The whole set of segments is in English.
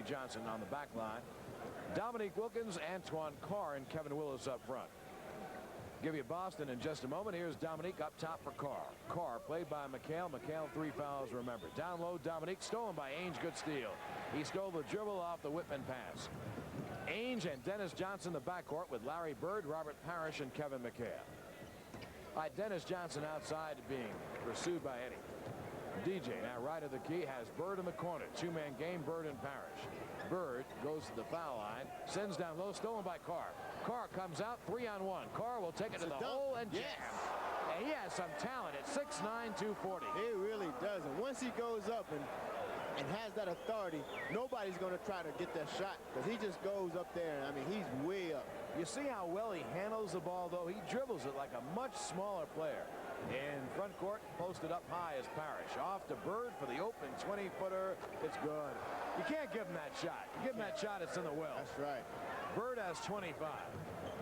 Johnson on the back line. Dominque Wilkins, Antoine Carr, and Kevin Willis up front. Give you Boston in just a moment. Here's Dominque up top for Carr. Carr played by McHale. McHale 3 fouls, remember. Down low, Dominque stolen by Ainge. Good steal. He stole the dribble off the Whitman pass. Ainge and Dennis Johnson the backcourt with Larry Bird, Robert Parrish, and Kevin McHale. All right, Dennis Johnson outside being pursued by Eddie. DJ now right of the key has Bird in the corner. Two-man game, Bird and Parrish. Bird goes to the foul line, sends down low, stolen by Carr. Carr comes out 3-on-1. Carr will take it to the hole and jam. And he has some talent at 6'9", 240. He really does. And once he goes up and has that authority, nobody's going to try to get that shot because he just goes up there. I mean, he's way up. You see how well he handles the ball, though? He dribbles it like a much smaller player. In front court, posted up high is Parrish. Off to Bird for the open 20-footer. It's good. You can't give him that shot. You give him that shot, it's in the well. That's right. Bird has 25.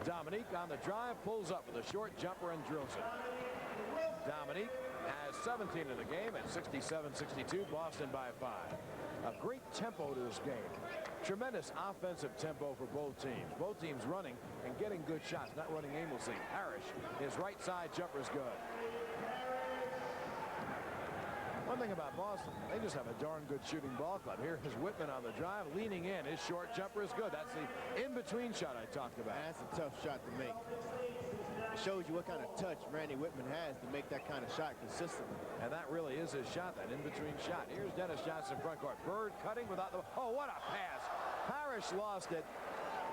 Dominique on the drive, pulls up with a short jumper and drills it. Dominique has 17 in the game at 67-62. Boston by 5. A great tempo to this game. Tremendous offensive tempo for both teams. Both teams running and getting good shots, not running aimlessly. Parrish, his right side jumper is good. One thing about Boston, they just have a darn good shooting ball club. Here is Whitman on the drive, leaning in. His short jumper is good. That's the in-between shot I talked about. That's a tough shot to make. It shows you what kind of touch Randy Whitman has to make that kind of shot consistently. And that really is his shot, that in-between shot. Here's Dennis Johnson front court. Bird cutting without the... Oh, what a pass. Parrish lost it.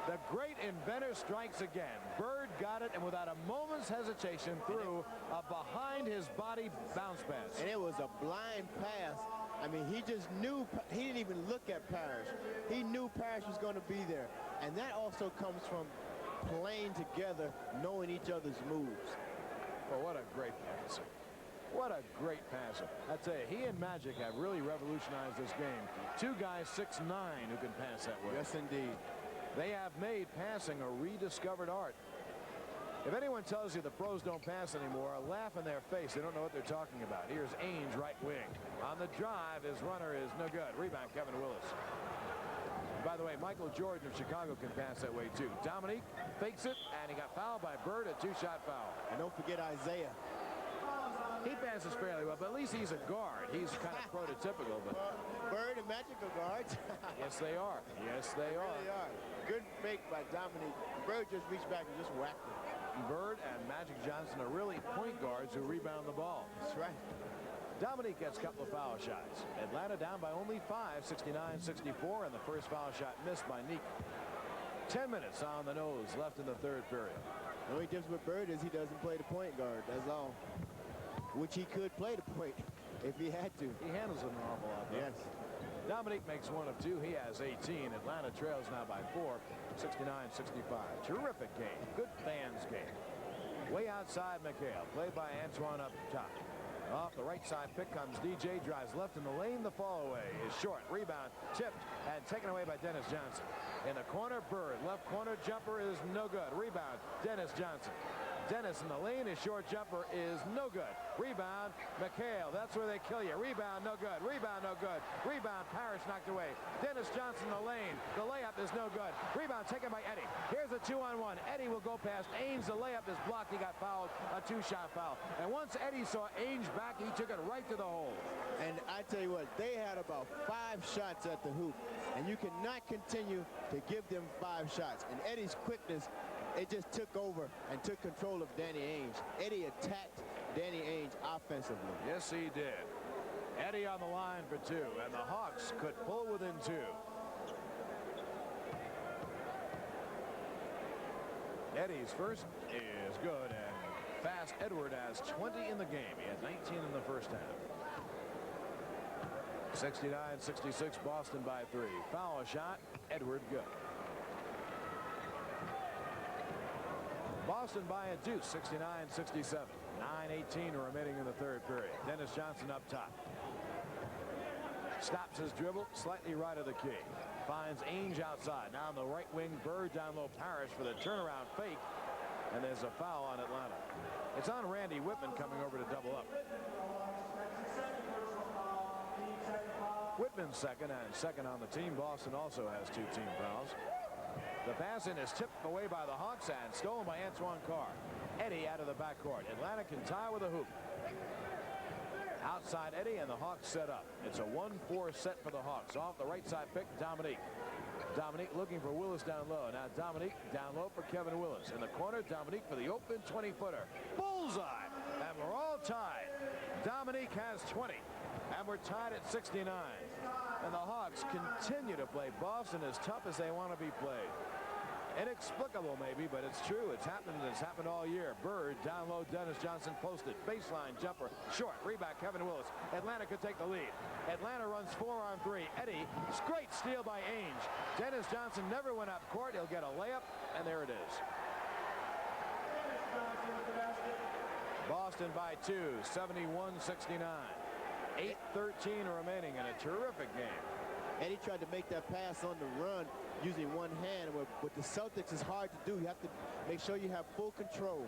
The great inventor strikes again. Bird got it, and without a moment's hesitation threw a behind-his-body bounce pass. And it was a blind pass. I mean, he just knew. He didn't even look at Parrish. He knew Parrish was going to be there. And that also comes from playing together, knowing each other's moves. Well, what a great passer. What a great passer. I tell you, he and Magic have really revolutionized this game. Two guys 6'9" who can pass that way. Yes, indeed. They have made passing a rediscovered art. If anyone tells you the pros don't pass anymore, laugh in their face. They don't know what they're talking about. Here's Ainge, right wing. On the drive, his runner is no good. Rebound, Kevin Willis. By the way, Michael Jordan of Chicago can pass that way, too. Dominique fakes it, and he got fouled by Bird, a two-shot foul. And don't forget Isaiah. He passes fairly well, but at least he's a guard. He's kind of prototypical. But Bird and Magic are guards. Yes, they are. Yes, they are. Really are. Good fake by Dominique. Bird just reached back and just whacked it. Bird and Magic Johnson are really point guards who rebound the ball. That's right. Dominique gets a couple of foul shots. Atlanta down by only 5, 69-64, and the first foul shot missed by Neek. 10 minutes on the nose left in the third period. The only difference with Bird is he doesn't play the point guard. That's all. Which he could play the point if he had to. He handles it an awful lot, though. Yes. Dominique makes 1 of 2. He has 18. Atlanta trails now by 4, 69-65. Terrific game. Good fans game. Way outside McHale. Played by Antoine up top. Off the right side pick comes DJ. Drives left in the lane. The fall away is short. Rebound tipped and taken away by Dennis Johnson. In the corner, Bird. Left corner jumper is no good. Rebound, Dennis Johnson. Dennis in the lane. His short jumper is no good. Rebound, McHale. That's where they kill you. Rebound, no good. Rebound, no good. Rebound, Parrish knocked away. Dennis Johnson in the lane. The layup is no good. Rebound taken by Eddie. Here's a 2-on-1. Eddie will go past Ainge. The layup is blocked. He got fouled. A two-shot foul. And once Eddie saw Ainge back, he took it right to the hole. And I tell you what, they had about 5 shots at the hoop. And you cannot continue to give them 5 shots. And Eddie's quickness, it just took over and took control of Danny Ainge. Eddie attacked Danny Ainge offensively. Yes, he did. Eddie on the line for 2, and the Hawks could pull within 2. Eddie's first is good, and fast Edward has 20 in the game. He had 19 in the first half. 69-66, Boston by 3. Foul shot, Edward good. Boston by a deuce, 69-67. 9:18 remaining in the third period. Dennis Johnson up top. Stops his dribble, slightly right of the key. Finds Ainge outside. Now on the right wing, Bird down low, Parrish for the turnaround fake. And there's a foul on Atlanta. It's on Randy Whitman coming over to double up. Whitman's second and second on the team. Boston also has 2 team fouls. The pass in is tipped away by the Hawks and stolen by Antoine Carr. Eddie out of the backcourt. Atlanta can tie with a hoop. Outside Eddie, and the Hawks set up. It's a 1-4 set for the Hawks. Off the right side pick, Dominque. Dominque looking for Willis down low. Now Dominque down low for Kevin Willis. In the corner, Dominque for the open 20-footer. Bullseye! And we're all tied. Dominque has 20. And we're tied at 69. And the Hawks continue to play Boston as tough as they want to be played. Inexplicable maybe, but it's true. It's happened all year. Bird down low, Dennis Johnson posted. Baseline jumper, short. Rebound, Kevin Willis. Atlanta could take the lead. Atlanta runs 4-on-3. Eddie, great steal by Ainge. Dennis Johnson never went up court. He'll get a layup, and there it is. Boston by 2, 71-69. 8:13 remaining in a terrific game. Eddie tried to make that pass on the run using one hand. With the Celtics, it's hard to do. You have to make sure you have full control.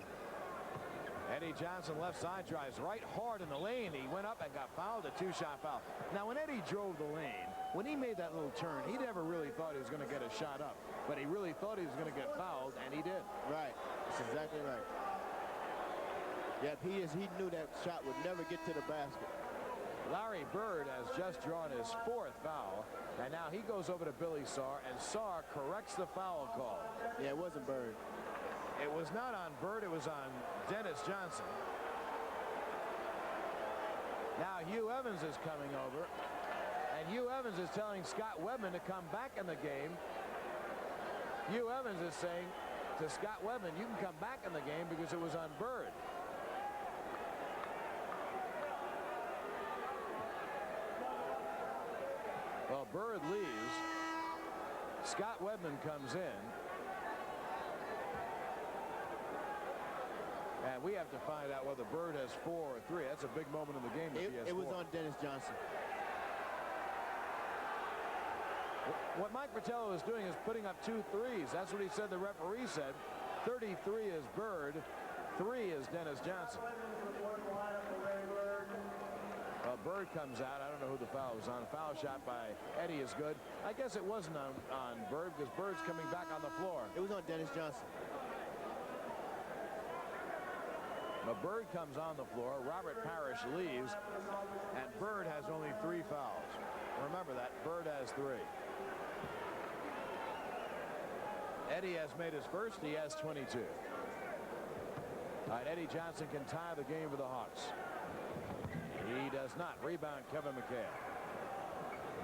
Eddie Johnson left side drives right hard in the lane. He went up and got fouled, a 2-shot foul. Now when Eddie drove the lane, when he made that little turn, he never really thought he was going to get a shot up, but he really thought he was going to get fouled, and he did. Right. That's exactly right. Yeah, he knew that shot would never get to the basket. Larry Bird has just drawn his 4th foul, and now he goes over to Billy Sarr, and Sarr corrects the foul call. Yeah, it wasn't Bird. It was not on Bird, it was on Dennis Johnson. Now Hugh Evans is coming over, and Hugh Evans is telling Scott Webman to come back in the game. Hugh Evans is saying to Scott Webman, you can come back in the game because it was on Bird. Well, Bird leaves. Scott Webman comes in. And we have to find out whether Bird has 4 or 3. That's a big moment in the game. It was on Dennis Johnson. What Mike Fratello is doing is putting up 2 threes. That's what he said the referee said. 33 is Bird. 3 is Dennis Johnson. Well, Bird comes out. I don't know who the foul was on. Foul shot by Eddie is good. I guess it wasn't on Bird because Bird's coming back on the floor. It was on Dennis Johnson. But Bird comes on the floor. Robert Parrish leaves. And Bird has only 3 fouls. Remember that. Bird has 3. Eddie has made his first. He has 22. All right, Eddie Johnson can tie the game for the Hawks. He does not. Rebound, Kevin McHale.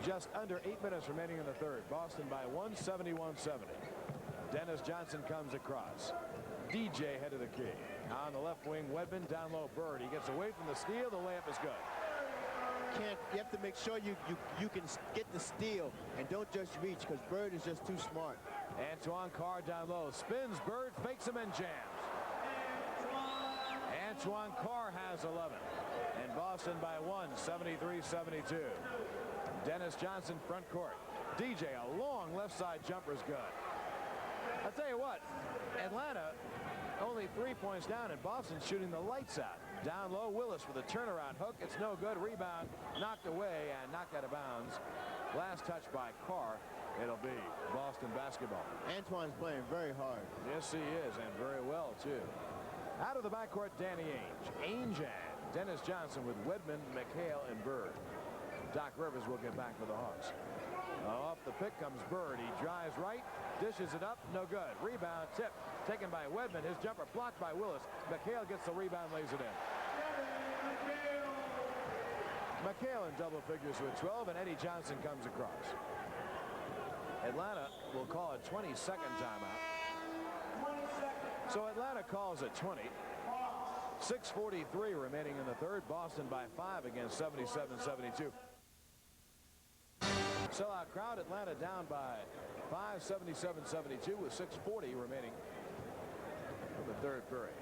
Just under 8 minutes remaining in the third. Boston by 1, 71-70. Dennis Johnson comes across. DJ head of the key. On the left wing, Wedman down low, Bird. He gets away from the steal. The layup is good. You have to make sure you can get the steal and don't just reach because Bird is just too smart. Antoine Carr down low. Spins, Bird fakes him and jams. Antoine Carr has 11. And Boston by 1, 73-72. Dennis Johnson front court. DJ, a long left side jumper is good. I'll tell you what, Atlanta only 3 points down, and Boston shooting the lights out. Down low, Willis with a turnaround hook. It's no good. Rebound knocked away and knocked out of bounds. Last touch by Carr. It'll be Boston basketball. Antoine's playing very hard. Yes, he is, and very well, too. Out of the backcourt, Danny Ainge. Ainge and Dennis Johnson with Wedman, McHale, and Bird. Doc Rivers will get back for the Hawks. Off the pick comes Bird. He drives right, dishes it up, no good. Rebound, tip, taken by Wedman. His jumper blocked by Willis. McHale gets the rebound, lays it in. McHale in double figures with 12, and Eddie Johnson comes across. Atlanta will call a 20-second timeout. So Atlanta calls at 20. 6:43 remaining in the third. Boston by 5 against 77-72. Sellout crowd. Atlanta down by 5, 77-72 with 6:40 remaining in the third period.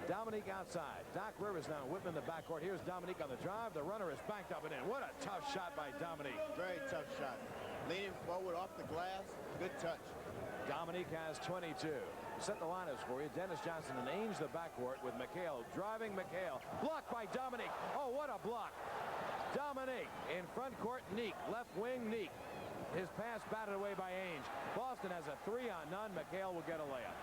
Dominque outside. Doc Rivers now whipping the backcourt. Here's Dominque on the drive. The runner is backed up and in. What a tough shot by Dominque. Very tough shot. Leaning forward off the glass. Good touch. Dominque has 22. Set the lineups for you. Dennis Johnson and Ainge the backcourt with McHale driving. McHale blocked by Dominque. Oh, what a block. Dominque in front court. Neek, left wing. Neek. His pass batted away by Ainge. Boston has a 3-on-none. McHale will get a layup.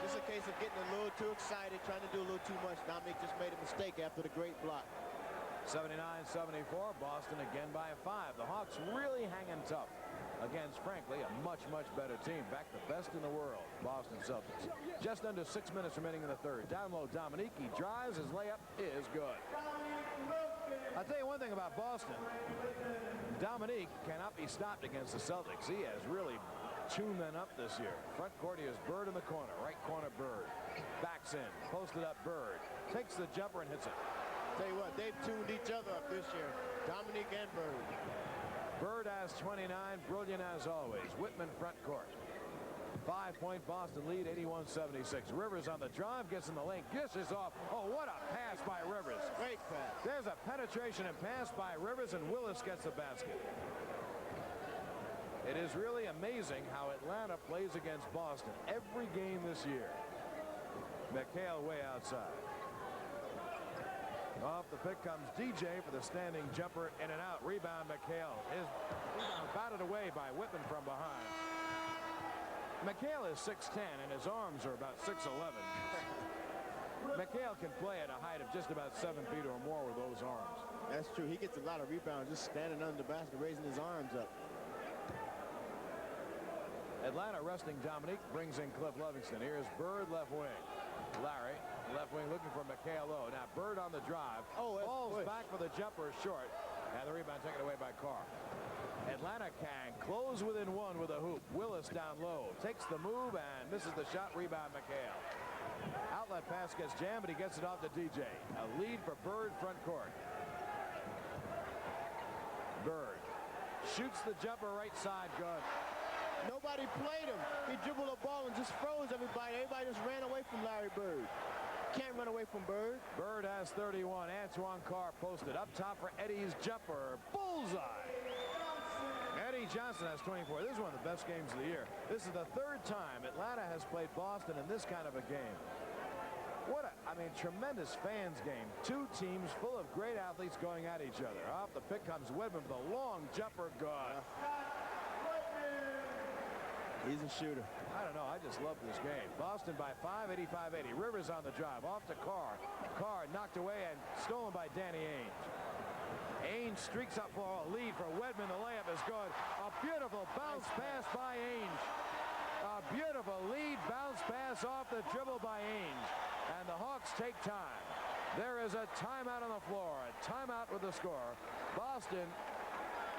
Just a case of getting a little too excited, trying to do a little too much. Dominque just made a mistake after the great block. 79-74. Boston again by 5. The Hawks really hanging tough against, frankly, a much better team. Back the best in the world, Boston Celtics. Just under 6 minutes remaining in the third. Down low, Dominque. He drives. His layup is good. I'll tell you one thing about Boston. Dominque cannot be stopped against the Celtics. He has really tuned them up this year. Front court, he has Bird in the corner. Right corner, Bird. Backs in. Posted up, Bird. Takes the jumper and hits it. Tell you what, they've tuned each other up this year. Dominque and Bird. Bird has 29. Brilliant as always. Whitman front court. 5-point Boston lead, 81-76. Rivers on the drive, gets in the lane, dishes off. Oh, what a pass by Rivers. Great pass. There's a penetration and pass by Rivers, and Willis gets the basket. It is really amazing how Atlanta plays against Boston every game this year. McHale way outside. Off the pick comes DJ for the standing jumper, in and out. Rebound McHale. His rebound batted away by Whitman from behind. McHale is 6'10", and his arms are about 6'11". McHale can play at a height of just about 7 feet or more with those arms. That's true. He gets a lot of rebounds just standing under the basket, raising his arms up. Atlanta resting Dominque, brings in Cliff Livingston. Here's Bird, left wing. Larry, left wing, looking for McHale low. Now Bird on the drive. Falls back for the jumper, short. And the rebound taken away by Carr. Atlanta can close within one with a hoop. Willis down low. Takes the move and misses the shot. Rebound McHale. Outlet pass gets jammed, but he gets it off to DJ. A lead for Bird front court. Bird shoots the jumper right side. Good. Nobody played him. He dribbled the ball and just froze everybody. Everybody just ran away from Larry Bird. Can't run away from Bird. Bird has 31. Antoine Carr posted up top for Eddie's jumper. Bullseye. Eddie Johnson has 24. This is one of the best games of the year. This is the third time Atlanta has played Boston in this kind of a game. What a, tremendous fans game. Two teams full of great athletes going at each other. Off the pick comes Whitman with a long jumper. Good. He's a shooter. I don't know. I just love this game. Boston by 5, 85-80. Rivers on the drive. Off to Carr. Carr knocked away and stolen by Danny Ainge. Ainge streaks up for a lead for Wedman. The layup is good. A beautiful bounce pass by Ainge. A beautiful lead bounce pass off the dribble by Ainge. And the Hawks take time. There is a timeout on the floor. A timeout with the score. Boston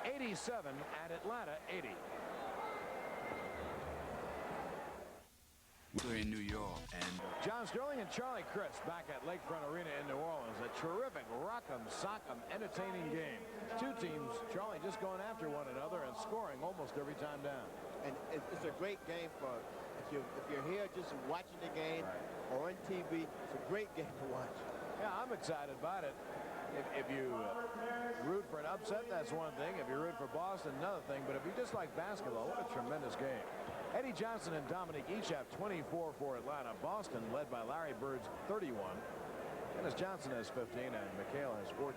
87 and Atlanta 80. We're in New York, and John Sterling and Charlie Crist back at Lakefront Arena in New Orleans. A terrific rock'em sock'em entertaining game. Two teams, Charlie, just going after one another and scoring almost every time down. And it's a great game for if you're here just watching the game or on TV. It's a great game to watch. Yeah, I'm excited about it. If you root for an upset, that's one thing. If you root for Boston, another thing. But if you just like basketball, what a tremendous game. Eddie Johnson and Dominque each have 24 for Atlanta. Boston led by Larry Bird's 31. Dennis Johnson has 15 and McHale has 14.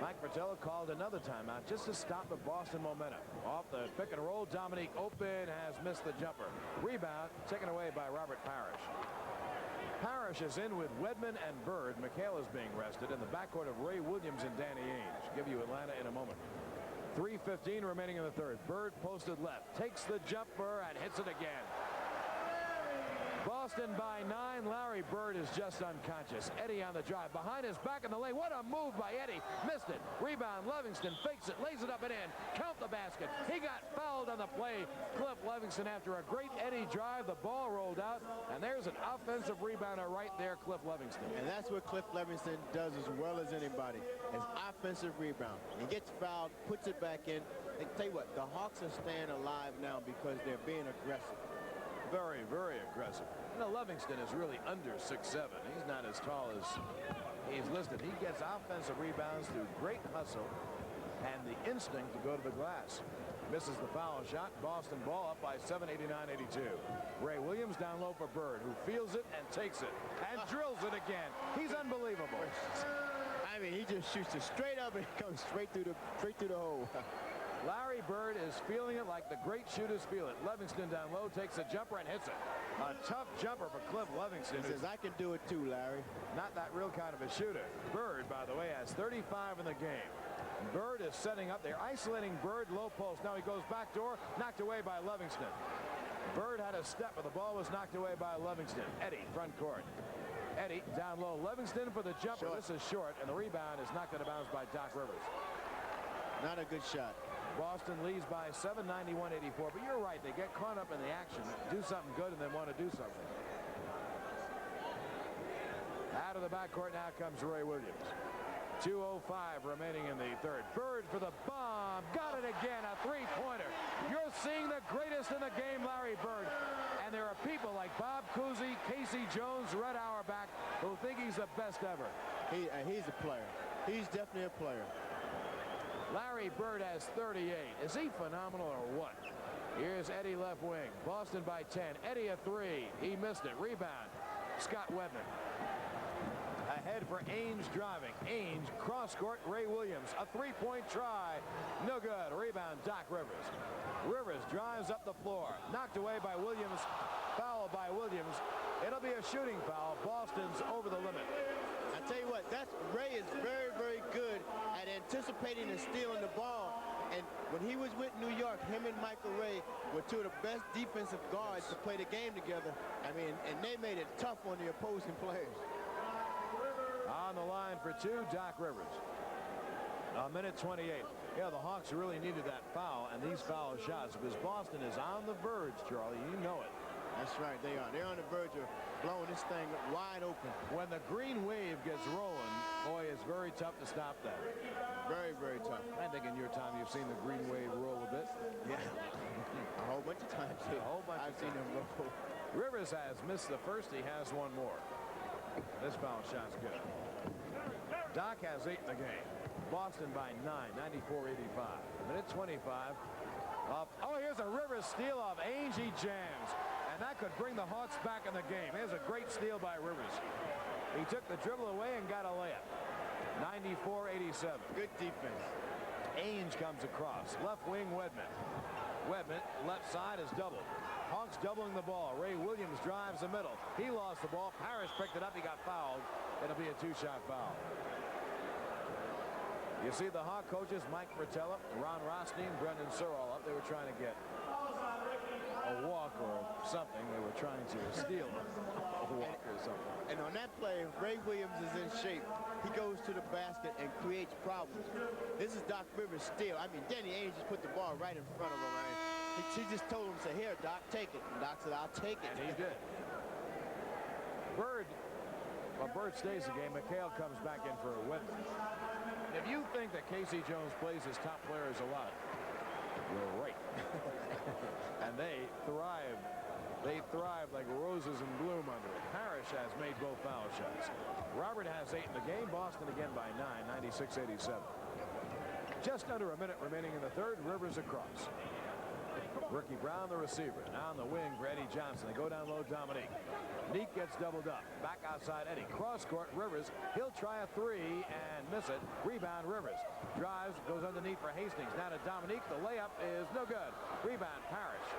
Mike Fratello called another timeout just to stop the Boston momentum. Off the pick and roll, Dominque open, has missed the jumper. Rebound taken away by Robert Parrish. Parrish is in with Wedman and Bird. McHale is being rested in the backcourt of Ray Williams and Danny Ainge. Give you Atlanta in a moment. 3:15 remaining in the third. Bird posted left, takes the jumper and hits it again. Boston by 9. Larry Bird is just unconscious. Eddie on the drive, behind his back in the lane. What a move by Eddie. Missed it. Rebound. Livingston fakes it, lays it up and in. Count the basket. He got fouled on the play. Cliff Livingston, after a great Eddie drive, the ball rolled out, and there's an offensive rebounder right there, Cliff Livingston. And that's what Cliff Livingston does as well as anybody, is offensive rebound. He gets fouled, puts it back in. And tell you what, the Hawks are staying alive now because they're being aggressive. Very, very aggressive. You know, Livingston is really under 6'7". He's not as tall as he's listed. He gets offensive rebounds through great hustle and the instinct to go to the glass. Misses the foul shot. Boston ball up by 7, 89-82. Ray Williams down low for Bird, who feels it and takes it and drills it again. He's unbelievable. I mean, he just shoots it straight up and it comes straight through the hole. Larry Bird is feeling it like the great shooters feel it. Livingston down low takes a jumper and hits it. A tough jumper for Cliff Livingston. He says, I can do it too, Larry. Not that real kind of a shooter. Bird, by the way, has 35 in the game. Bird is setting up. They're isolating Bird low post. Now he goes backdoor, knocked away by Livingston. Bird had a step, but the ball was knocked away by Livingston. Eddie, front court. Eddie down low. Livingston for the jumper. Short. This is short, and the rebound is knocked out of bounds by Doc Rivers. Not a good shot. Boston leads by 7, 91-84. But you're right. They get caught up in the action, do something good, and then want to do something. Out of the backcourt now comes Ray Williams. 2:05 remaining in the third. Bird for the bomb. Got it again. A three-pointer. You're seeing the greatest in the game, Larry Bird. And there are people like Bob Cousy, Casey Jones, Red Auerbach who think he's the best ever. He's a player. He's definitely a player. Larry Bird has 38. Is he phenomenal or what? Here's Eddie left wing. Boston by 10. Eddie a three. He missed it. Rebound. Scott Wedman. Ahead for Ainge driving. Ainge cross court. Ray Williams. A three-point try. No good. Rebound Doc Rivers. Rivers drives up the floor. Knocked away by Williams. Foul by Williams. It'll be a shooting foul. Boston's over the limit. I tell you what, Ray is very, very good at anticipating and stealing the ball. And when he was with New York, him and Michael Ray were two of the best defensive guards to play the game together. I mean, and they made it tough on the opposing players. On the line for two, Doc Rivers. A minute 28. Yeah, the Hawks really needed that foul and these foul shots because Boston is on the verge, Charlie. You know it. That's right, they are. They're on the verge of blowing this thing wide open. When the green wave gets rolling, boy, it's very tough to stop that. Very, very tough. I think in your time you've seen the green wave roll a bit. Yeah. A whole bunch of times. A whole bunch I've seen him roll. Rivers has missed the first. He has one more. This foul shot's good. Doc has 8 in the game. Boston by 9, 94-85. Minute 25. Oh, here's a Rivers steal off Ainge. He jams. And that could bring the Hawks back in the game. Here's a great steal by Rivers. He took the dribble away and got a layup. 94-87. Good defense. Ainge comes across. Left wing Wedman. Wedman, left side is doubled. Hawks doubling the ball. Ray Williams drives the middle. He lost the ball. Parrish picked it up. He got fouled. It'll be a two-shot foul. You see the Hawk coaches, Mike Rotella, Ron Rothstein, Brendan Searle up. They were trying to get a walk or something. They were trying to steal a walk or something. And on that play, Ray Williams is in shape. He goes to the basket and creates problems. This is Doc Rivers' steal. I mean, Danny Ainge just put the ball right in front of him. He just told him, say, here, Doc, take it. And Doc said, I'll take it. And he did. Bird stays the game. McHale comes back in for a win. If you think that Casey Jones plays his top players a lot, you're right. And they thrive. They thrive like roses in bloom under it. Parrish has made both foul shots. Robert has 8 in the game. Boston again by 9, 96-87. Just under a minute remaining in the third. Rivers across. Ricky Brown, the receiver. Now on the wing for Eddie Johnson. They go down low, Dominque. Neek gets doubled up. Back outside Eddie. Cross court, Rivers. He'll try a three and miss it. Rebound, Rivers. Drives, goes underneath for Hastings. Now to Dominque. The layup is no good. Rebound, Parrish.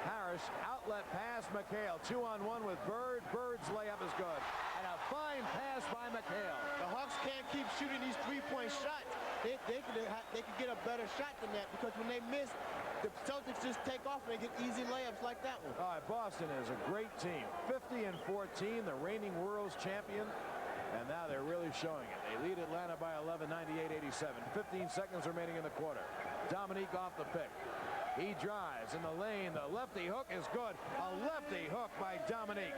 Parrish, outlet pass, McHale. 2-on-1 with Bird. Bird's layup is good. And a fine pass by McHale. The Hawks can't keep shooting these three-point shots. They could get a better shot than that because when they miss, the Celtics just take off and they get easy layups like that one. All right, Boston is a great team. 50-14, the reigning world's champion. And now they're really showing it. They lead Atlanta by 11, 98-87. 15 seconds remaining in the quarter. Dominque off the pick. He drives in the lane. The lefty hook is good. A lefty hook by Dominque.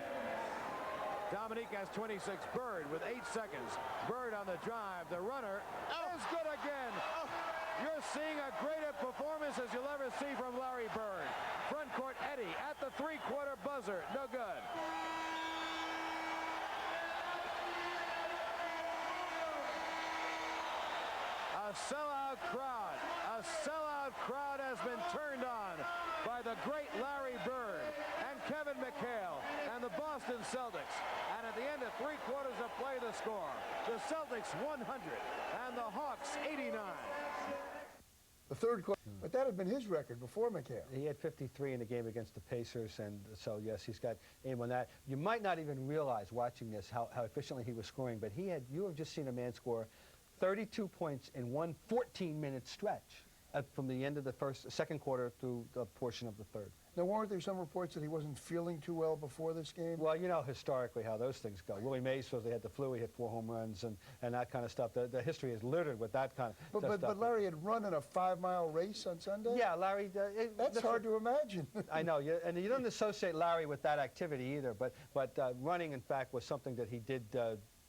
Dominque has 26. Bird with 8 seconds. Bird on the drive. The runner is good again. You're seeing a greater performance as you'll ever see from Larry Bird. Front court Eddie at the three-quarter buzzer. No good. A A sellout crowd. A sellout crowd has been turned on by the great Larry Bird and Kevin McHale and the Boston Celtics. And at the end of 3 quarters of play, the score: the Celtics 100 and the Hawks 89. The third quarter, but that had been his record before McHale. He had 53 in the game against the Pacers, and so yes, he's got aim on that. You might not even realize watching this how efficiently he was scoring, but you have just seen a man score 32 points in one 14-minute stretch from the end of the second quarter through the portion of the third. Now, weren't there some reports that he wasn't feeling too well before this game? Well, you know historically how those things go. Willie Mays supposedly had the flu. He hit 4 home runs and that kind of stuff. The history is littered with that kind of stuff. But Larry had run in a 5-mile race on Sunday? Yeah, Larry. That's hard to imagine. I know, and you don't associate Larry with that activity either. But running, in fact, was something that he did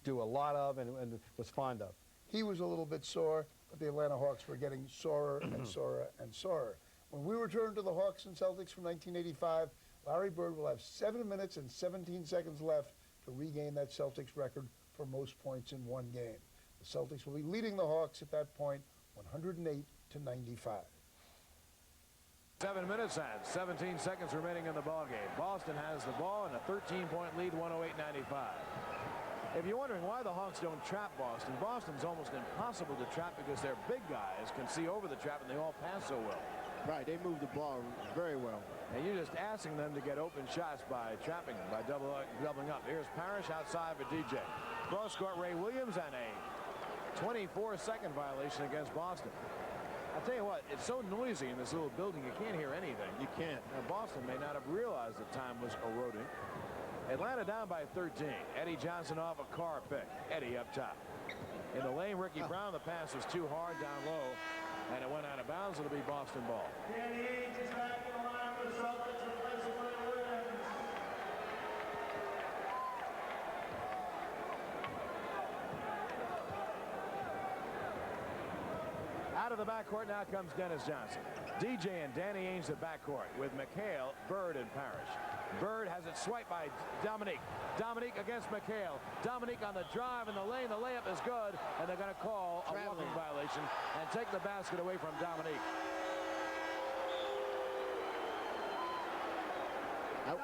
do a lot of and was fond of. He was a little bit sore, but the Atlanta Hawks were getting sorer and sorer and sorer. When we return to the Hawks and Celtics from 1985, Larry Bird will have 7 minutes and 17 seconds left to regain that Celtics record for most points in one game. The Celtics will be leading the Hawks at that point 108-95. 7 minutes and 17 seconds remaining in the ballgame. Boston has the ball in a 13-point lead, 108-95. If you're wondering why the Hawks don't trap Boston, Boston's almost impossible to trap because their big guys can see over the trap and they all pass so well. Right, they move the ball very well. And you're just asking them to get open shots by trapping them, by doubling up. Here's Parrish outside for DJ. Cross-court Ray Williams and a 24-second violation against Boston. I'll tell you what, it's so noisy in this little building you can't hear anything. You can't. Now, Boston may not have realized that time was eroding. Atlanta down by 13. Eddie Johnson off a Carr pick. Eddie up top. In the lane, Ricky Brown, the pass was too hard down low, and it went out of bounds. It'll be Boston ball. Danny Ainge is back in the line for the Celtics, replacing Wilkins. Out of the backcourt now comes Dennis Johnson. DJ and Danny Ainge the backcourt with McHale, Bird, and Parrish. Bird has it swiped by Dominque. Dominque against McHale. Dominque on the drive in the lane. The layup is good, and they're going to call a walking violation and take the basket away from Dominque.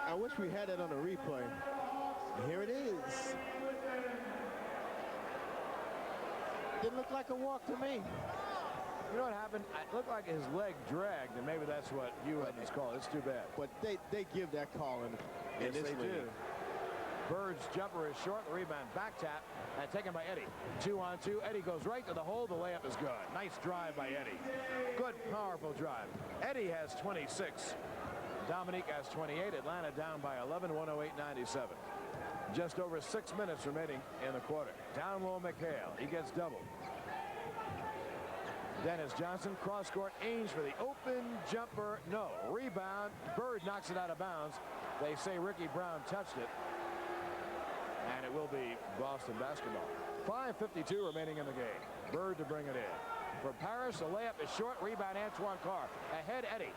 I wish we had it on a replay. Here it is. Didn't look like a walk to me. You know what happened? It looked like his leg dragged, and maybe that's what you had this call. It's too bad. But they give that call in Yes, this they league. do. Bird's jumper is short. The rebound back tap and taken by Eddie. 2-on-2. Eddie goes right to the hole. The layup is good. Nice drive by Eddie. Good, powerful drive. Eddie has 26. Dominque has 28. Atlanta down by 11, 108-97. Just over 6 minutes remaining in the quarter. Down low, McHale. He gets doubled. Dennis Johnson, cross-court, Ainge for the open jumper. No. Rebound. Bird knocks it out of bounds. They say Ricky Brown touched it. And it will be Boston basketball. 5:52 remaining in the game. Bird to bring it in. For Parrish, the layup is short. Rebound, Antoine Carr. Ahead, Eddie.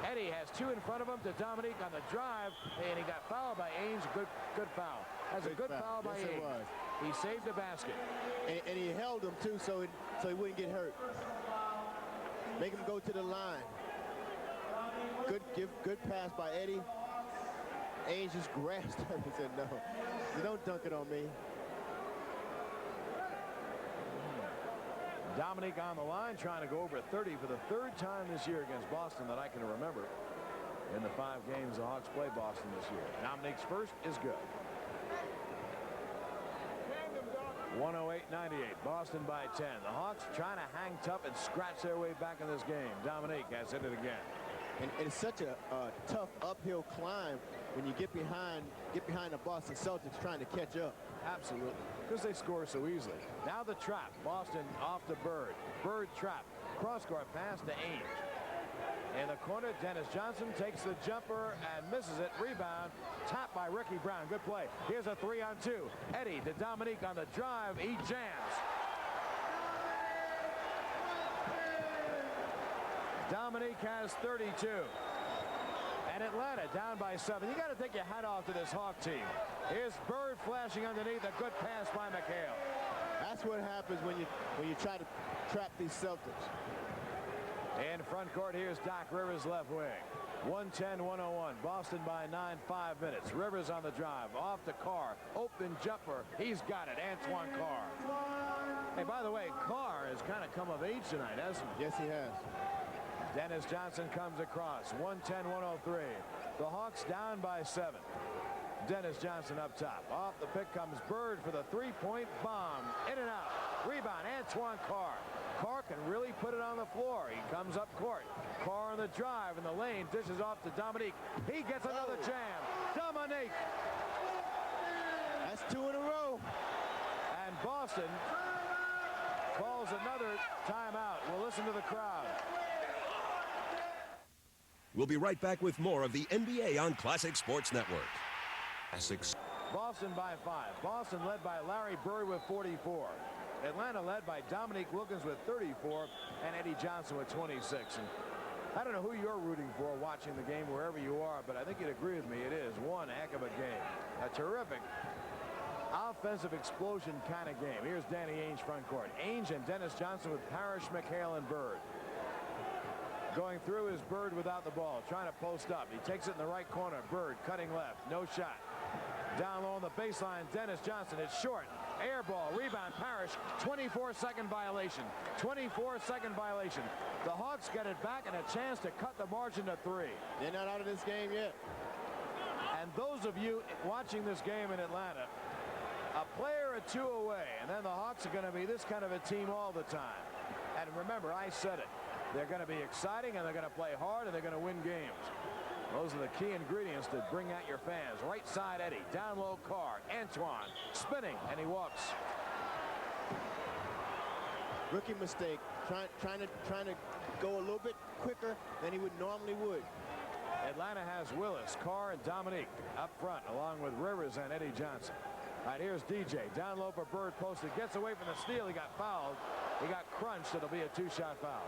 Eddie has 2 in front of him to Dominque on the drive, and he got fouled by Ainge. Good foul. That's a good foul by Yes, it Ainge. was. He saved the basket. And he held him too, so he wouldn't get hurt. Make him go to the line. Good pass by Eddie. Ainge just grasped him and said, "No, you don't dunk it on me." Dominque on the line, trying to go over 30 for the 3rd time this year against Boston that I can remember. In the 5 games the Hawks play Boston this year. Dominique's first is good. 108-98. Boston by 10. The Hawks trying to hang tough and scratch their way back in this game. Dominique has hit it again. And it's such a tough uphill climb when you get behind the Boston Celtics trying to catch up. Absolutely, because they score so easily. Now the trap. Boston off to Bird. Bird trap. Cross-court pass to Ainge. In the corner, Dennis Johnson takes the jumper and misses it. Rebound, tapped by Ricky Brown. Good play. Here's a 3-on-2. Eddie to Dominque on the drive. He jams. Dominque has 32. And Atlanta down by 7. You got to take your hat off to this Hawk team. Here's Bird flashing underneath. A good pass by McHale. That's what happens when you try to trap these Celtics. In front court, here's Doc Rivers, left wing. 110-101. Boston by 9, 5 minutes. Rivers on the drive. Off to Carr. Open jumper. He's got it. Antoine Carr. Hey, by the way, Carr has kind of come of age tonight, hasn't he? Yes, he has. Dennis Johnson comes across. 110-103. The Hawks down by 7. Dennis Johnson up top. Off the pick comes Bird for the three-point bomb. In and out. Rebound, Antoine Carr. Carr can really put it on the floor. He comes up court. Carr on the drive in the lane. Dishes off to Dominque. He gets another jam. Dominque. That's 2 in a row. And Boston calls another timeout. We'll listen to the crowd. We'll be right back with more of the NBA on Classic Sports Network. Boston by 5. Boston led by Larry Bird with 44. Atlanta led by Dominque Wilkins with 34 and Eddie Johnson with 26. And I don't know who you're rooting for watching the game wherever you are, but I think you'd agree with me. It is one heck of a game. A terrific offensive explosion kind of game. Here's Danny Ainge front court. Ainge and Dennis Johnson with Parrish, McHale, and Bird. Going through is Bird without the ball, trying to post up. He takes it in the right corner. Bird cutting left. No shot. Down low on the baseline, Dennis Johnson. It's short. Air ball. Rebound. Parrish. 24-second violation. 24-second violation. The Hawks get it back and a chance to cut the margin to 3. They're not out of this game yet. And those of you watching this game in Atlanta, a player or two away, and then the Hawks are going to be this kind of a team all the time. And remember, I said it. They're going to be exciting, and they're going to play hard, and they're going to win games. Those are the key ingredients to bring out your fans. Right side, Eddie. Down low, Carr. Antoine spinning, and he walks. Rookie mistake. Trying to go a little bit quicker than he would normally would. Atlanta has Willis, Carr, and Dominque up front, along with Rivers and Eddie Johnson. All right, here's DJ. Down low for Bird, posted. Gets away from the steal. He got fouled. He got crunched. It'll be a 2-shot foul.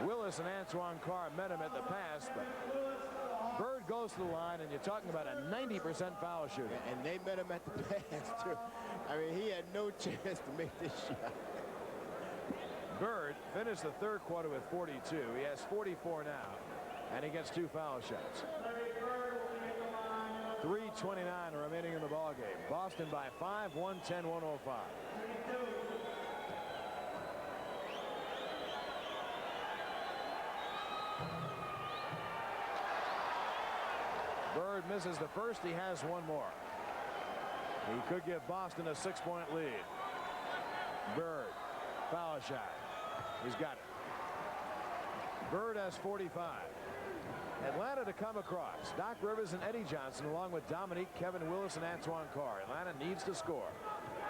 Willis and Antoine Carr met him at the pass, but Bird goes to the line, and you're talking about a 90% foul shooting. And they met him at the pass, too. I mean, he had no chance to make this shot. Bird finished the third quarter with 42. He has 44 now, and he gets 2 foul shots. 3:29 remaining in the ball game. Boston by 5, 110-105. Bird misses the first. He has one more. He could give Boston a 6-point lead. Bird, foul shot. He's got it. Bird has 45. Atlanta to come across. Doc Rivers and Eddie Johnson, along with Dominque, Kevin Willis, and Antoine Carr. Atlanta needs to score.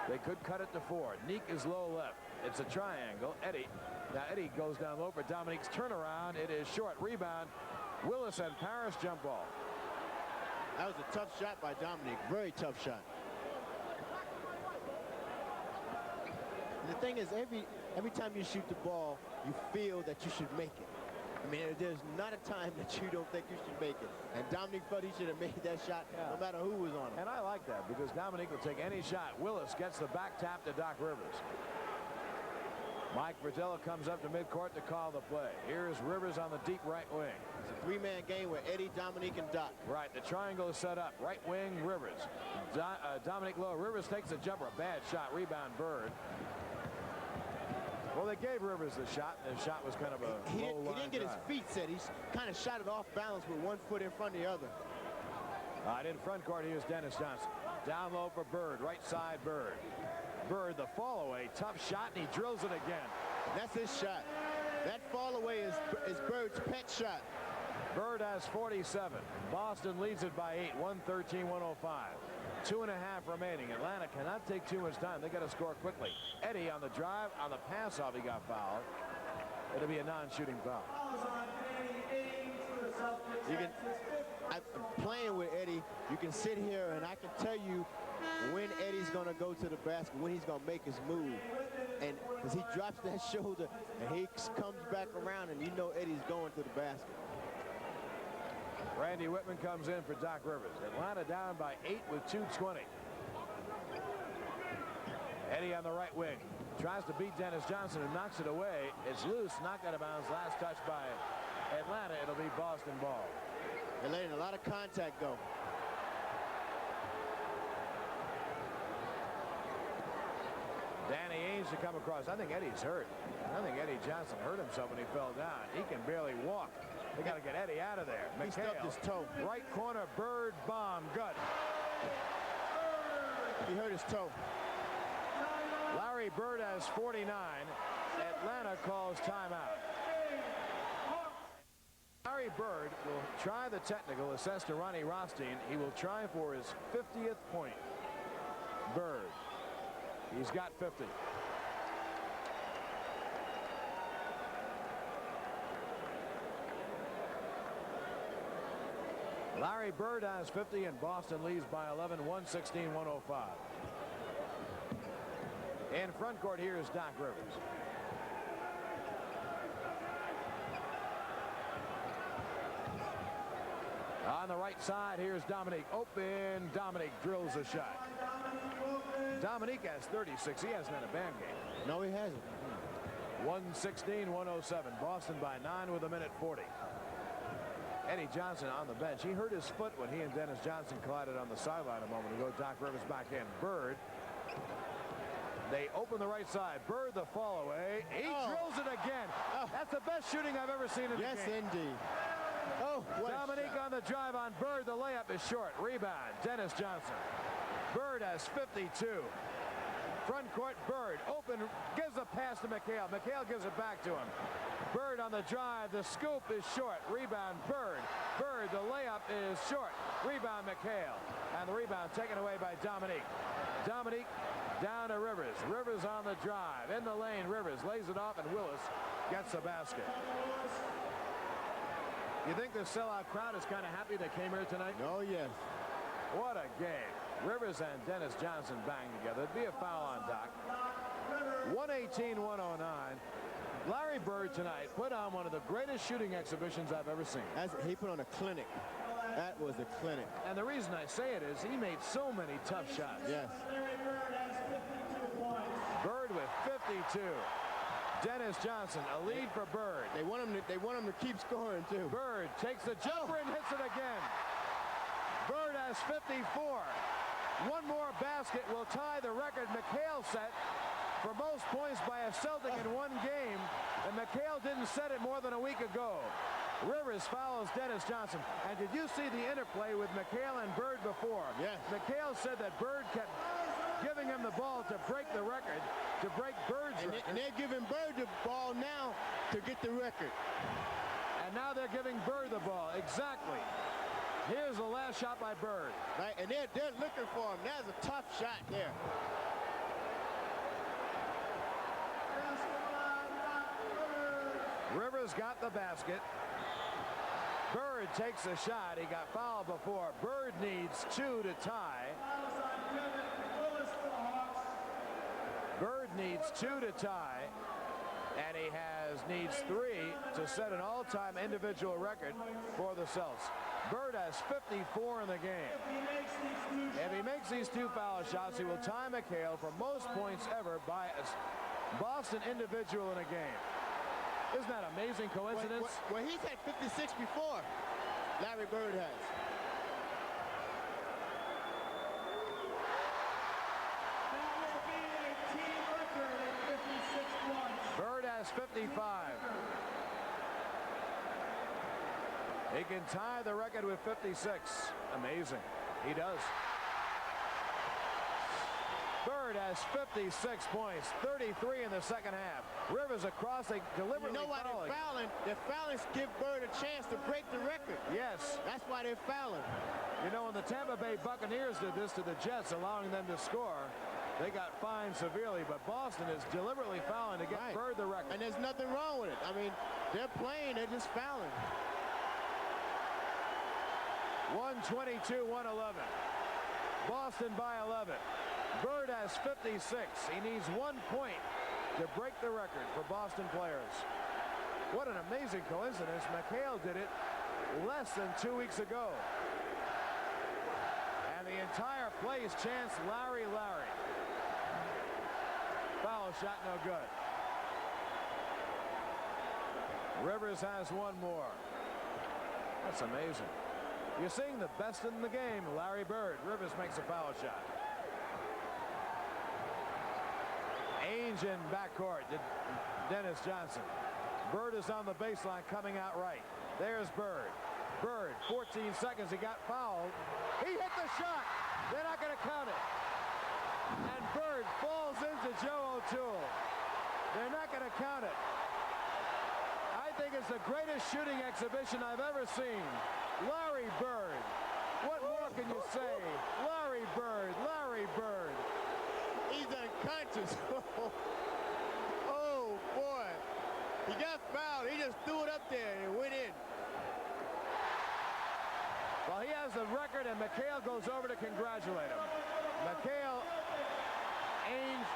They could cut it to 4. Neek is low left. It's a triangle. Eddie. Now Eddie goes down low for Dominique's turnaround. It is short. Rebound. Willis and Parrish jump ball. That was a tough shot by Dominque. Very tough shot. The thing is, every time you shoot the ball, you feel that you should make it. I mean, there's not a time that you don't think you should make it. And Dominque thought he should have made that shot no matter who was on him. And I like that because Dominque will take any shot. Willis gets the back tap to Doc Rivers. Mike Verdella comes up to midcourt to call the play. Here's Rivers on the deep right wing. It's a 3-man game with Eddie, Dominque, and Doc. Right, the triangle is set up. Right wing, Rivers. Dominque low. Rivers takes a jumper. A bad shot. Rebound, Bird. Well, they gave Rivers the shot, and the shot was kind of a He low-line didn't get drive. his feet set. He's kind of shot it off balance with one foot in front of the other. All right, in front court, here's Dennis Johnson. Down low for Bird. Right side, Bird. Bird, the fall away. Tough shot, and he drills it again. That's his shot. That fall away is Bird's pet shot. Bird has 47. Boston leads it by 8, 113-105. 2.5 remaining. Atlanta cannot take too much time. They got to score quickly. Eddie on the drive, on the pass off, he got fouled. It'll be a non-shooting foul. I'm playing with Eddie. You can sit here and I can tell you when Eddie's going to go to the basket, when he's going to make his move. And as he drops that shoulder and he comes back around, and you know Eddie's going to the basket. Randy Whitman comes in for Doc Rivers. Atlanta down by 8 with 2:20. Eddie on the right wing. Tries to beat Dennis Johnson, who knocks it away. It's loose, knocked out of bounds. Last touch by Atlanta. It'll be Boston ball. They're letting a lot of contact go. Danny Ainge to come across. I think Eddie's hurt. I think Eddie Johnson hurt himself when he fell down. He can barely walk. They got to get Eddie out of there. He stubbed his toe. Right corner, Bird, bomb, gut. He hurt his toe. Larry Bird has 49. Atlanta calls timeout. Larry Bird will try the technical, assessed to Ronnie Rothstein. He will try for his 50th point. Bird. He's got 50. Larry Bird has 50 and Boston leads by 11, 116-105. In front court, here is Doc Rivers. On the right side, here's Dominque. Open. Dominque drills a shot. Dominque has 36. He hasn't had a bad game. No, he hasn't. 116-107. Boston by 9 with a minute 40. Eddie Johnson on the bench. He hurt his foot when he and Dennis Johnson collided on the sideline a moment ago. Doc Rivers back in. Bird. They open the right side. Bird the fall away. He drills it again. That's the best shooting I've ever seen in the game. Yes, indeed. Oh, what Dominque on the drive on Bird. The layup is short. Rebound. Dennis Johnson. Bird has 52. Front court, Bird open, gives a pass to McHale. McHale gives it back to him. Bird on the drive. The scoop is short. Rebound, Bird. Bird, the layup is short. Rebound, McHale. And the rebound taken away by Dominque. Dominque down to Rivers. Rivers on the drive. In the lane, Rivers lays it off, and Willis gets the basket. You think the sellout crowd is kind of happy they came here tonight? Oh, yes. What a game. Rivers and Dennis Johnson bang together. It'd be a foul on Doc. 118-109. Larry Bird tonight put on one of the greatest shooting exhibitions I've ever seen. He put on a clinic. That was a clinic. And the reason I say it is he made so many tough shots. Yes. Bird with 52. Dennis Johnson, a lead for Bird. They want him to keep scoring too. Bird takes the jumper and hits it again. Bird has 54. One more basket will tie the record McHale set for most points by a Celtic in one game, and McHale didn't set it more than a week ago. Rivers follows Dennis Johnson. And did you see the interplay with McHale and Bird before? Yes. McHale said that Bird kept giving him the ball to break the record, to break Bird's record. And they're giving Bird the ball now to get the record. And now they're giving Bird the ball. Exactly. Here's the last shot by Bird. Right, and they're looking for him. That's a tough shot there. Rivers got the basket. Bird takes a shot. He got fouled before. Bird needs 2 to tie. Bird needs 2 to tie. And he needs 3 to set an all-time individual record for the Celts. Bird has 54 in the game. If he makes these 2 foul shots, he will tie McHale for most points ever by a Boston individual in a game. Isn't that an amazing coincidence? Well, he's had 56 before. Larry Bird has. Bird has 55. He can tie the record with 56. Amazing. He does. Bird has 56 points, 33 in the second half. Rivers across, they deliberately You know why they're fouling? They're fouling to give Bird a chance to break the record. Yes. That's why they're fouling. You know, when the Tampa Bay Buccaneers did this to the Jets, allowing them to score, they got fined severely, but Boston is deliberately fouling to get Bird the record. And there's nothing wrong with it. I mean, they're playing, they're just fouling. 122-111. Boston by 11. Bird has 56. He needs 1 point to break the record for Boston players. What an amazing coincidence. McHale did it less than 2 weeks ago. And the entire place chants Larry, Larry. shot, no good. Rivers has one more. That's amazing. You're seeing the best in the game, Larry Bird. Rivers makes a foul shot. Ainge in backcourt to Dennis Johnson. Bird is on the baseline coming out right. There's Bird. Bird, 14 seconds. He got fouled. He hit the shot. They're not going to count it. And Bird falls into Joe O'Toole. They're not going to count it. I think it's the greatest shooting exhibition I've ever seen. Larry Bird. What more can you say? Larry Bird. Larry Bird. He's unconscious. Oh, boy. He got fouled. He just threw it up there and it went in. Well, he has the record, and McHale goes over to congratulate him. McHale, Ainge,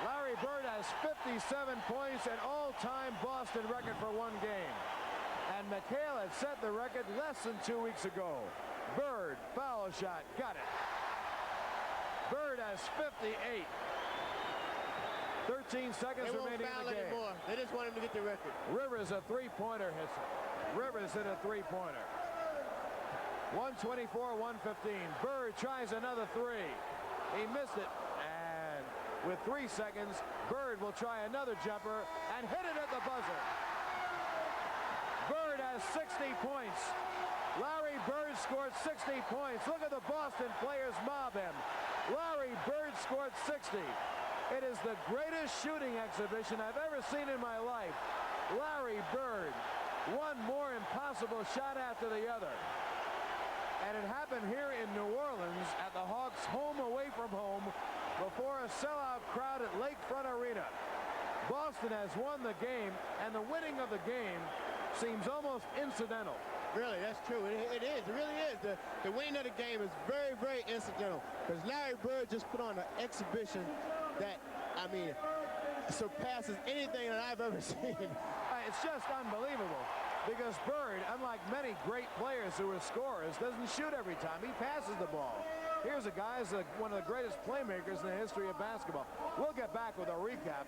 Larry Bird has 57 points, an all-time Boston record for one game. And McHale had set the record less than 2 weeks ago. Bird, foul shot, got it. Bird has 58. 13 seconds remaining in the game. Anymore. They just want him to get the record. Rivers, a three-pointer hits it. Rivers hit a three-pointer. 124-115. Bird tries another three. He missed it. And with 3 seconds, Bird will try another jumper and hit it at the buzzer. Bird has 60 points. Larry Bird scored 60 points. Look at the Boston players mob him. Larry Bird scored 60. It is the greatest shooting exhibition I've ever seen in my life. Larry Bird, one more impossible shot after the other. And it happened here in New Orleans at the Hawks' home away from home before a sellout crowd at Lakefront Arena. Boston has won the game, and the winning of the game seems almost incidental. Really, that's true. It is. It really is. The winning of the game is very, very incidental. Because Larry Bird just put on an exhibition that, I mean, surpasses anything that I've ever seen. It's just unbelievable. Because Bird, unlike many great players who are scorers, doesn't shoot every time. He passes the ball. Here's a guy who's one of the greatest playmakers in the history of basketball. We'll get back with a recap.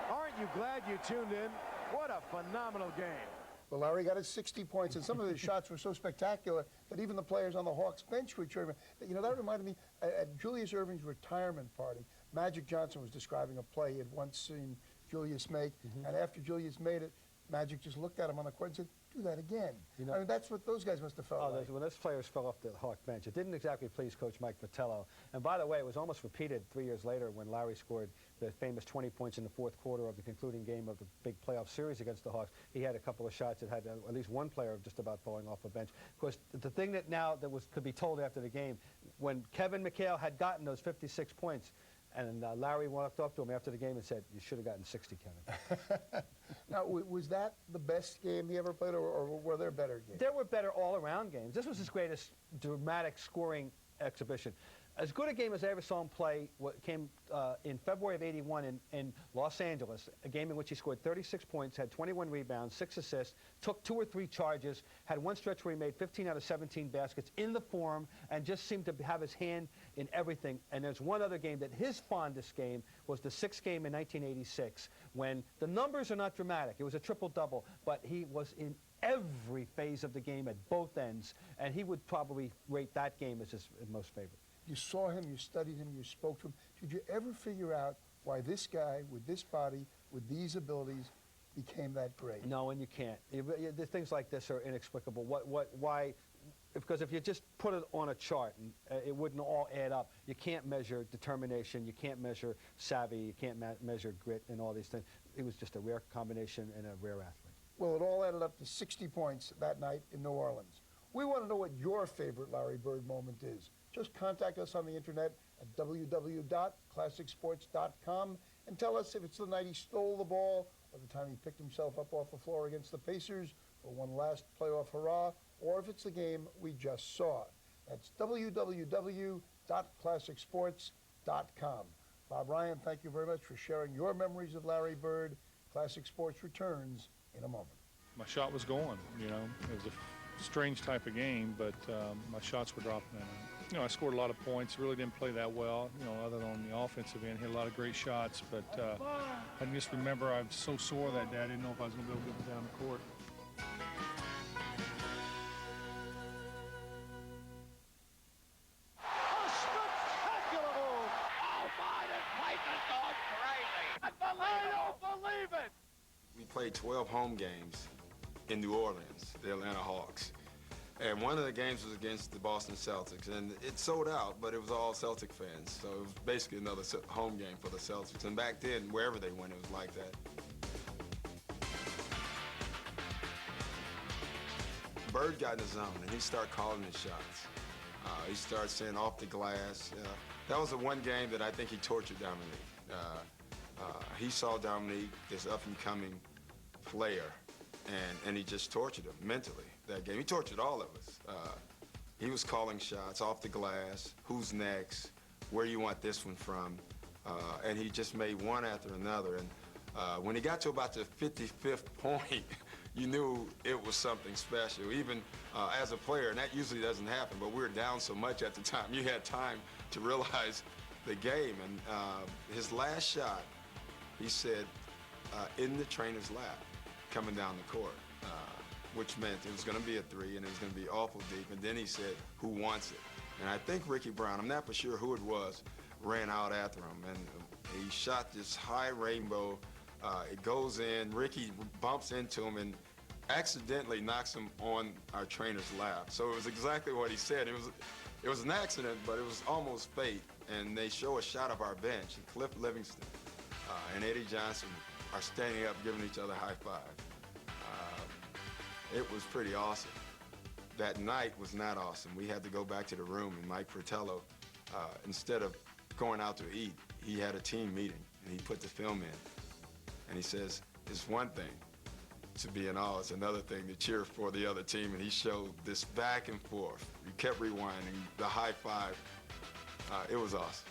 Aren't you glad you tuned in? What a phenomenal game. Well, Larry got his 60 points, and some of his shots were so spectacular that even the players on the Hawks bench were cheering. You know, that reminded me, at Julius Erving's retirement party, Magic Johnson was describing a play he had once seen Julius make, and after Julius made it, Magic just looked at him on the court and said, do that again. You know, I mean, that's what those guys must have felt like. When those players fell off the Hawk bench, it didn't exactly please Coach Mike Fratello. And by the way, it was almost repeated 3 years later when Larry scored the famous 20 points in the fourth quarter of the concluding game of the big playoff series against the Hawks. He had a couple of shots that had at least one player just about falling off the bench. Of course, the thing that now that could be told after the game, when Kevin McHale had gotten those 56 points, and Larry walked up to him after the game and said, you should have gotten 60, Kevin. Now, was that the best game he ever played, or were there better games? There were better all-around games. This was his greatest dramatic scoring exhibition. As good a game as I ever saw him play came in February of '81 in Los Angeles, a game in which he scored 36 points, had 21 rebounds, 6 assists, took 2 or 3 charges, had one stretch where he made 15 out of 17 baskets in the form, and just seemed to have his hand in everything. And there's one other game that his fondest game was the 6th game in 1986, when the numbers are not dramatic. It was a triple-double, but he was in every phase of the game at both ends, and he would probably rate that game as his most favorite. You saw him, you studied him, you spoke to him. Did you ever figure out why this guy with this body, with these abilities, became that great? No, and you can't. Things like this are inexplicable. Why? Because if you just put it on a chart, and it wouldn't all add up. You can't measure determination. You can't measure savvy. You can't measure grit and all these things. It was just a rare combination and a rare athlete. Well, it all added up to 60 points that night in New Orleans. We want to know what your favorite Larry Bird moment is. Just contact us on the internet at www.classicsports.com and tell us if it's the night he stole the ball, or the time he picked himself up off the floor against the Pacers for one last playoff hurrah, or if it's the game we just saw. That's www.classicsports.com. Bob Ryan, thank you very much for sharing your memories of Larry Bird. Classic Sports returns in a moment. My shot was going, you know. It was a strange type of game, but my shots were dropping in. You know, I scored a lot of points. Really didn't play that well, you know, other than on the offensive end. Hit a lot of great shots, but I just remember I was so sore that day. I didn't know if I was going to be able to get down the court. A spectacular move. Oh, my, this place is going crazy. I don't believe it. We played 12 home games in New Orleans, the Atlanta Hawks. And one of the games was against the Boston Celtics, and it sold out, but it was all Celtic fans. So it was basically another home game for the Celtics. And back then, wherever they went, it was like that. Bird got in the zone, and he started calling his shots. He started saying off the glass. That was the one game that I think he tortured Dominque. He saw Dominque, this up-and-coming player, and he just tortured him mentally that game. He tortured all of us. He was calling shots off the glass, who's next, where you want this one from, and he just made one after another. And when he got to about the 55th point, you knew it was something special, even as a player, and that usually doesn't happen, but we were down so much at the time, you had time to realize the game. And his last shot, he said, in the trainer's lap, coming down the court, which meant it was going to be a three and it was going to be awful deep. And then he said, who wants it? And I think Ricky Brown, I'm not for sure who it was, ran out after him. And he shot this high rainbow. It goes in. Ricky bumps into him and accidentally knocks him on our trainer's lap. So it was exactly what he said. It was an accident, but it was almost fate. And they show a shot of our bench. And Cliff Livingston and Eddie Johnson are standing up giving each other high five. It was pretty awesome. That night was not awesome. We had to go back to the room, and Mike Fratello, instead of going out to eat, he had a team meeting, and he put the film in. And he says, it's one thing to be in awe, it's another thing to cheer for the other team. And he showed this back and forth. We kept rewinding, the high five. It was awesome.